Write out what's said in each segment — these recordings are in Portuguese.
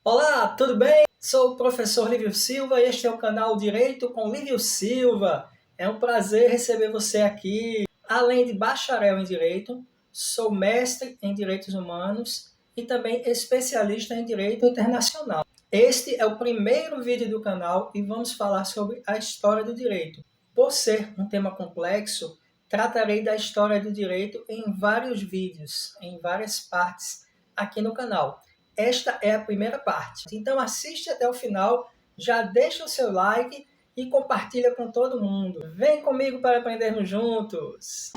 Olá, tudo bem? Sou o professor Lívio Silva e este é o canal Direito com Lívio Silva. É um prazer receber você aqui. Além de bacharel em Direito, sou mestre em Direitos Humanos e também especialista em Direito Internacional. Este é o primeiro vídeo do canal e vamos falar sobre a história do direito. Por ser um tema complexo, tratarei da história do direito em vários vídeos, em várias partes aqui no canal. Esta é a primeira parte. Então assiste até o final, já deixa o seu like e compartilha com todo mundo. Vem comigo para aprendermos juntos.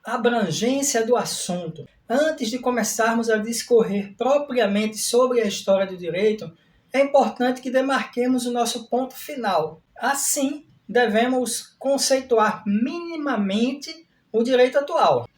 Abrangência do assunto. Antes de começarmos a discorrer propriamente sobre a história do direito, é importante que demarquemos o nosso ponto final. Assim, devemos conceituar minimamente o direito atual.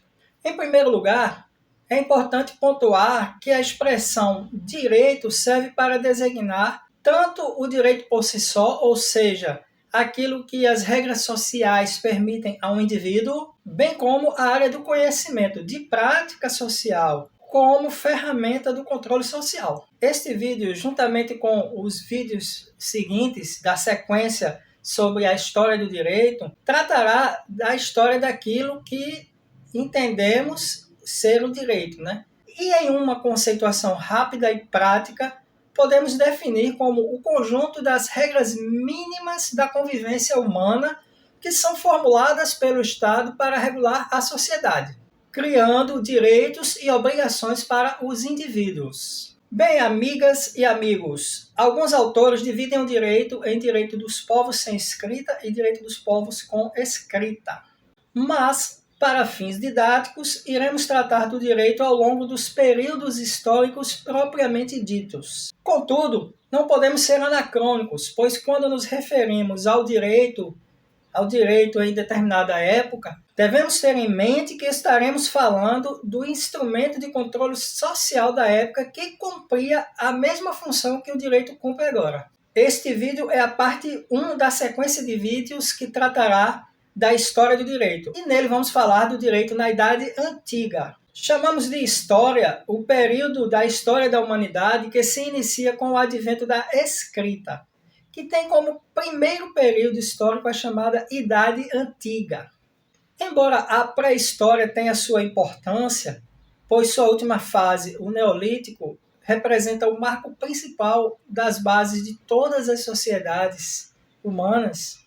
Em primeiro lugar, é importante pontuar que a expressão direito serve para designar tanto o direito por si só, ou seja, aquilo que as regras sociais permitem a um indivíduo, bem como a área do conhecimento de prática social como ferramenta do controle social. Este vídeo, juntamente com os vídeos seguintes da sequência sobre a história do direito, tratará da história daquilo que entendemos ser o direito, né? E em uma conceituação rápida e prática, podemos definir como o conjunto das regras mínimas da convivência humana que são formuladas pelo Estado para regular a sociedade, criando direitos e obrigações para os indivíduos. Bem, amigas e amigos, alguns autores dividem o direito em direito dos povos sem escrita e direito dos povos com escrita. Mas, para fins didáticos, iremos tratar do direito ao longo dos períodos históricos propriamente ditos. Contudo, não podemos ser anacrônicos, pois quando nos referimos ao direito em determinada época, devemos ter em mente que estaremos falando do instrumento de controle social da época que cumpria a mesma função que o direito cumpre agora. Este vídeo é a parte 1 da sequência de vídeos que tratará da história do direito. E nele vamos falar do direito na Idade Antiga. Chamamos de história o período da história da humanidade que se inicia com o advento da escrita, que tem como primeiro período histórico a chamada Idade Antiga. Embora a pré-história tenha sua importância, pois sua última fase, o Neolítico, representa o marco principal das bases de todas as sociedades humanas,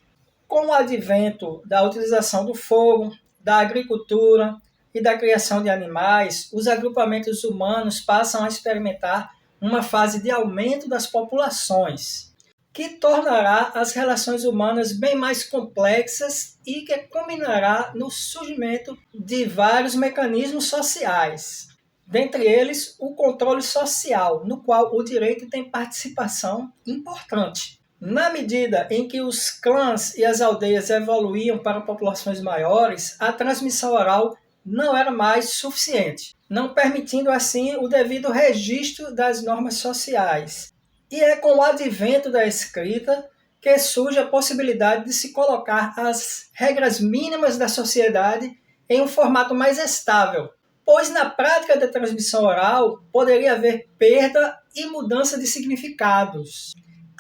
com o advento da utilização do fogo, da agricultura e da criação de animais, os agrupamentos humanos passam a experimentar uma fase de aumento das populações, que tornará as relações humanas bem mais complexas e que culminará no surgimento de vários mecanismos sociais. Dentre eles, o controle social, no qual o direito tem participação importante. Na medida em que os clãs e as aldeias evoluíam para populações maiores, a transmissão oral não era mais suficiente, não permitindo assim o devido registro das normas sociais. E é com o advento da escrita que surge a possibilidade de se colocar as regras mínimas da sociedade em um formato mais estável, pois na prática da transmissão oral poderia haver perda e mudança de significados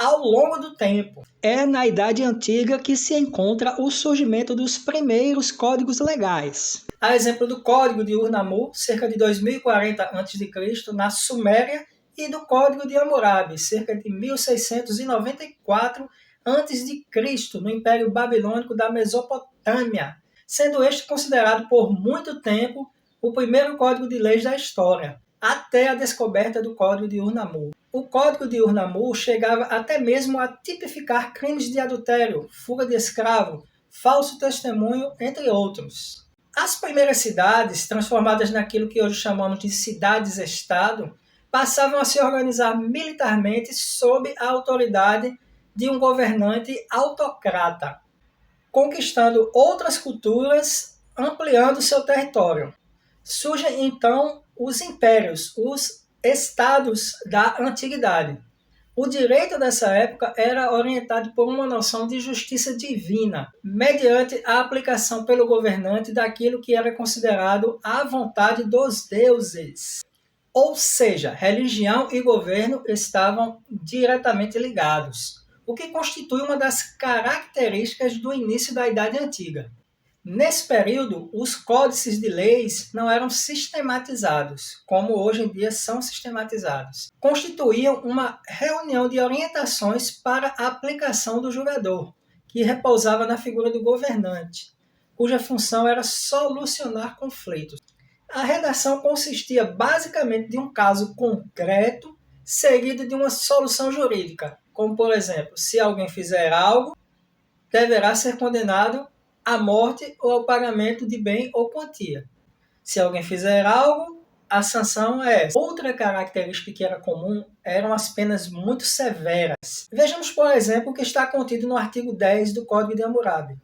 ao longo do tempo. É na Idade Antiga que se encontra o surgimento dos primeiros códigos legais. A exemplo do Código de Ur-Nammu, cerca de 2040 a.C., na Suméria, e do Código de Hammurabi, cerca de 1694 a.C., no Império Babilônico da Mesopotâmia, sendo este considerado por muito tempo o primeiro código de leis da história, até a descoberta do Código de Ur-Nammu. O Código de Ur-Nammu chegava até mesmo a tipificar crimes de adultério, fuga de escravo, falso testemunho, entre outros. As primeiras cidades, transformadas naquilo que hoje chamamos de cidades-estado, passavam a se organizar militarmente sob a autoridade de um governante autocrata, conquistando outras culturas, ampliando seu território. Surgem então os impérios, os estados da antiguidade. O direito dessa época era orientado por uma noção de justiça divina, mediante a aplicação pelo governante daquilo que era considerado a vontade dos deuses. Ou seja, religião e governo estavam diretamente ligados, o que constitui uma das características do início da Idade Antiga. Nesse período, os códices de leis não eram sistematizados, como hoje em dia são sistematizados. Constituíam uma reunião de orientações para a aplicação do julgador, que repousava na figura do governante, cuja função era solucionar conflitos. A redação consistia basicamente de um caso concreto seguido de uma solução jurídica, como por exemplo, se alguém fizer algo, deverá ser condenado à morte ou ao pagamento de bem ou quantia. Se alguém fizer algo, a sanção é essa. Outra característica que era comum eram as penas muito severas. Vejamos, por exemplo, o que está contido no artigo 10 do Código de Hammurabi.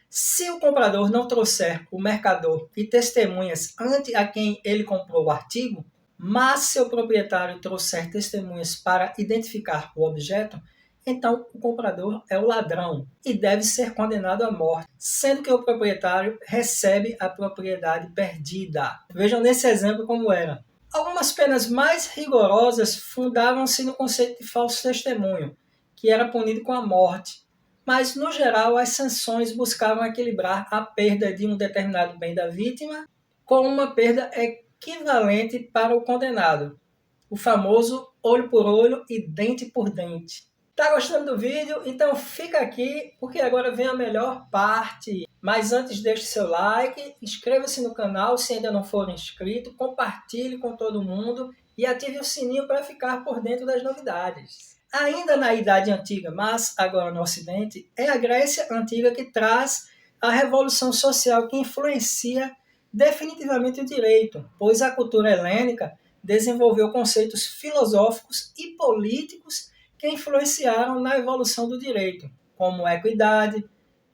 Se o comprador não trouxer o mercador e testemunhas ante a quem ele comprou o artigo, mas seu proprietário trouxer testemunhas para identificar o objeto, então o comprador é o ladrão e deve ser condenado à morte, sendo que o proprietário recebe a propriedade perdida. Vejam nesse exemplo como era. Algumas penas mais rigorosas fundavam-se no conceito de falso testemunho, que era punido com a morte. Mas, no geral, as sanções buscavam equilibrar a perda de um determinado bem da vítima com uma perda equivalente para o condenado. O famoso olho por olho e dente por dente. Tá gostando do vídeo? Então fica aqui, porque agora vem a melhor parte. Mas antes, deixe seu like, inscreva-se no canal se ainda não for inscrito, compartilhe com todo mundo e ative o sininho para ficar por dentro das novidades. Ainda na Idade Antiga, mas agora no Ocidente, é a Grécia Antiga que traz a revolução social que influencia definitivamente o direito, pois a cultura helênica desenvolveu conceitos filosóficos e políticos que influenciaram na evolução do direito, como equidade,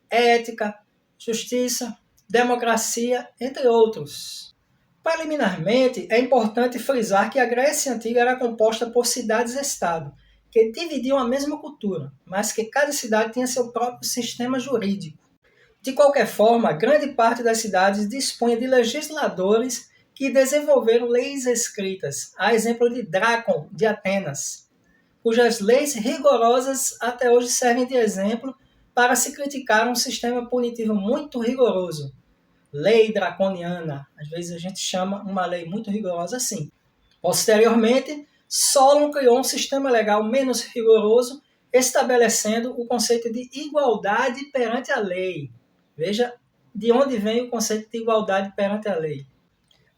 ética, justiça, democracia, entre outros. Preliminarmente, é importante frisar que a Grécia Antiga era composta por cidades-estado, que dividiam a mesma cultura, mas que cada cidade tinha seu próprio sistema jurídico. De qualquer forma, grande parte das cidades dispunha de legisladores que desenvolveram leis escritas, a exemplo de Drácon, de Atenas, cujas leis rigorosas até hoje servem de exemplo para se criticar um sistema punitivo muito rigoroso. Lei draconiana, às vezes a gente chama uma lei muito rigorosa assim. Posteriormente, Solon criou um sistema legal menos rigoroso, estabelecendo o conceito de igualdade perante a lei. Veja de onde vem o conceito de igualdade perante a lei.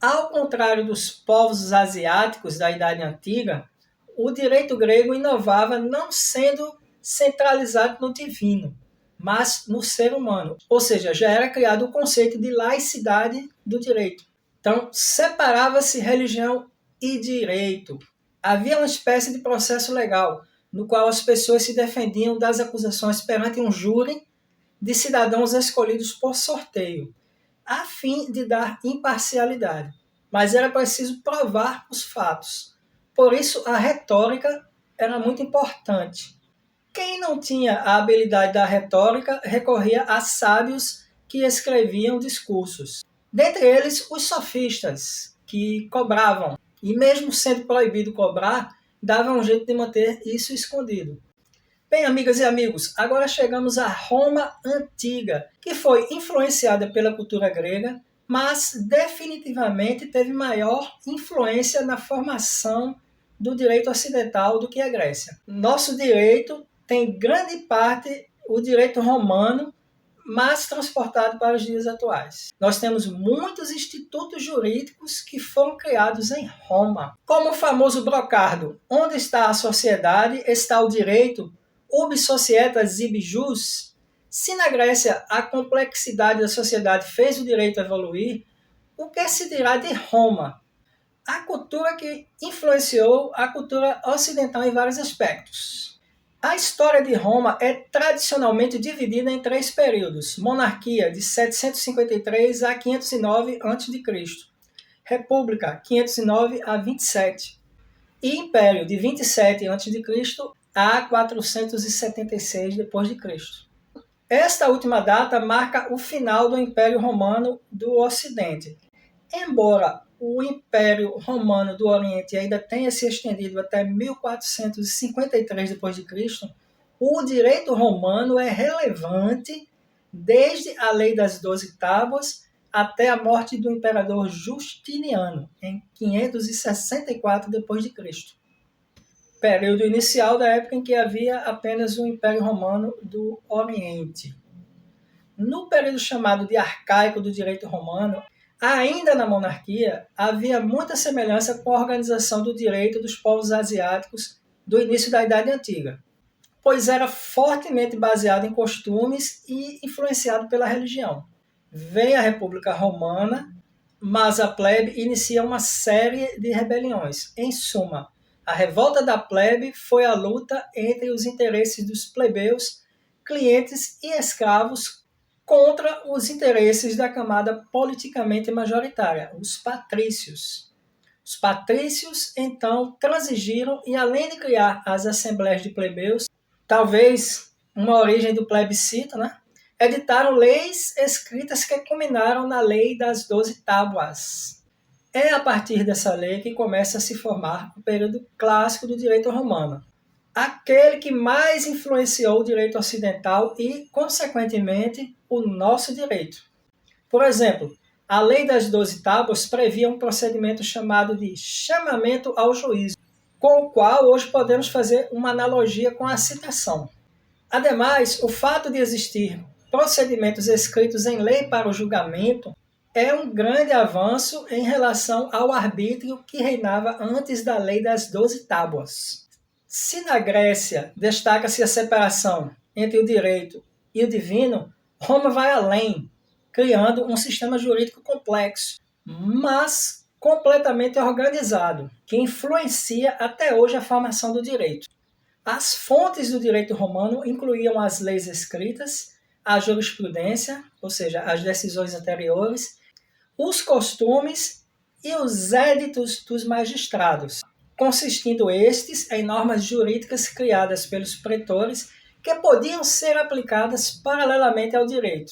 Ao contrário dos povos asiáticos da Idade Antiga, o direito grego inovava não sendo centralizado no divino, mas no ser humano. Ou seja, já era criado o conceito de laicidade do direito. Então, separava-se religião e direito. Havia uma espécie de processo legal, no qual as pessoas se defendiam das acusações perante um júri de cidadãos escolhidos por sorteio, a fim de dar imparcialidade. Mas era preciso provar os fatos. Por isso, a retórica era muito importante. Quem não tinha a habilidade da retórica recorria a sábios que escreviam discursos. Dentre eles, os sofistas, que cobravam. E mesmo sendo proibido cobrar, dava um jeito de manter isso escondido. Bem, amigas e amigos, agora chegamos à Roma Antiga, que foi influenciada pela cultura grega, mas definitivamente teve maior influência na formação do direito ocidental do que a Grécia. Nosso direito tem grande parte o direito romano, mas transportado para os dias atuais. Nós temos muitos institutos jurídicos que foram criados em Roma, como o famoso brocardo. Onde está a sociedade, está o direito, ubi societas ibi jus. Se na Grécia a complexidade da sociedade fez o direito evoluir, o que se dirá de Roma? A cultura que influenciou a cultura ocidental em vários aspectos. A história de Roma é tradicionalmente dividida em 3 períodos: monarquia, de 753 a 509 a.C., república, 509 a 27, e império, de 27 a.C. a 476 d.C. Esta última data marca o final do Império Romano do Ocidente. Embora o Império Romano do Oriente ainda tenha se estendido até 1453 d.C., o direito romano é relevante desde a Lei das 12 Tábuas até a morte do imperador Justiniano, em 564 d.C., período inicial da época em que havia apenas o Império Romano do Oriente. No período chamado de arcaico do direito romano, ainda na monarquia, havia muita semelhança com a organização do direito dos povos asiáticos do início da Idade Antiga, pois era fortemente baseado em costumes e influenciado pela religião. Vem a República Romana, mas a plebe inicia uma série de rebeliões. Em suma, a revolta da plebe foi a luta entre os interesses dos plebeus, clientes e escravos contra os interesses da camada politicamente majoritária, os patrícios. Os patrícios, então, transigiram e, além de criar as assembleias de plebeus, talvez uma origem do plebiscito, né? Editaram leis escritas que culminaram na Lei das 12 Tábuas. É a partir dessa lei que começa a se formar o período clássico do direito romano, aquele que mais influenciou o direito ocidental e, consequentemente, o nosso direito. Por exemplo, a Lei das 12 Tábuas previa um procedimento chamado de chamamento ao juízo, com o qual hoje podemos fazer uma analogia com a citação. Ademais, o fato de existir procedimentos escritos em lei para o julgamento é um grande avanço em relação ao arbítrio que reinava antes da Lei das 12 Tábuas. Se na Grécia destaca-se a separação entre o direito e o divino, Roma vai além, criando um sistema jurídico complexo, mas completamente organizado, que influencia até hoje a formação do direito. As fontes do direito romano incluíam as leis escritas, a jurisprudência, ou seja, as decisões anteriores, os costumes e os éditos dos magistrados, consistindo estes em normas jurídicas criadas pelos pretores que podiam ser aplicadas paralelamente ao direito.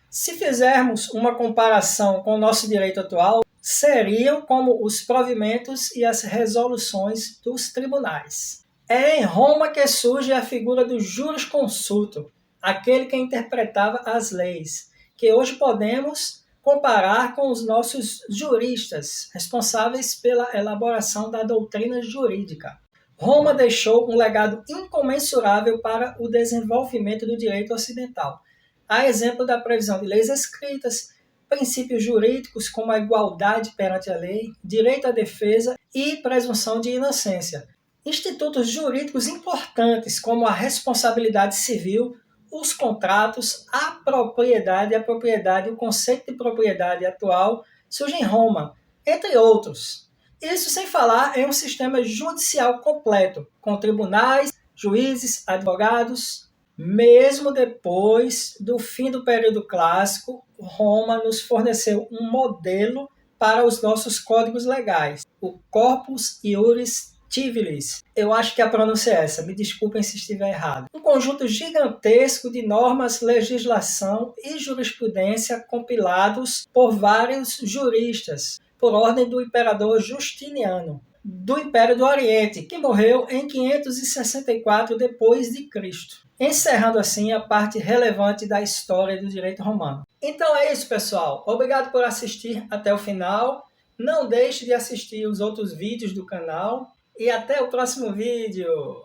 Se fizermos uma comparação com o nosso direito atual, seriam como os provimentos e as resoluções dos tribunais. É em Roma que surge a figura do jurisconsulto, aquele que interpretava as leis, que hoje podemos comparar com os nossos juristas, responsáveis pela elaboração da doutrina jurídica. Roma deixou um legado incomensurável para o desenvolvimento do direito ocidental, a exemplo da previsão de leis escritas, princípios jurídicos como a igualdade perante a lei, direito à defesa e presunção de inocência. Institutos jurídicos importantes como a responsabilidade civil, os contratos, a propriedade e o conceito de propriedade atual surgem em Roma, entre outros. Isso sem falar em um sistema judicial completo, com tribunais, juízes, advogados. Mesmo depois do fim do período clássico, Roma nos forneceu um modelo para os nossos códigos legais, o Corpus Iuris Civilis. Eu acho que a pronúncia é essa, me desculpem se estiver errado. Um conjunto gigantesco de normas, legislação e jurisprudência compilados por vários juristas, por ordem do imperador Justiniano, do Império do Oriente, que morreu em 564 d.C., encerrando assim a parte relevante da história do direito romano. Então é isso, pessoal. Obrigado por assistir até o final. Não deixe de assistir os outros vídeos do canal. E até o próximo vídeo!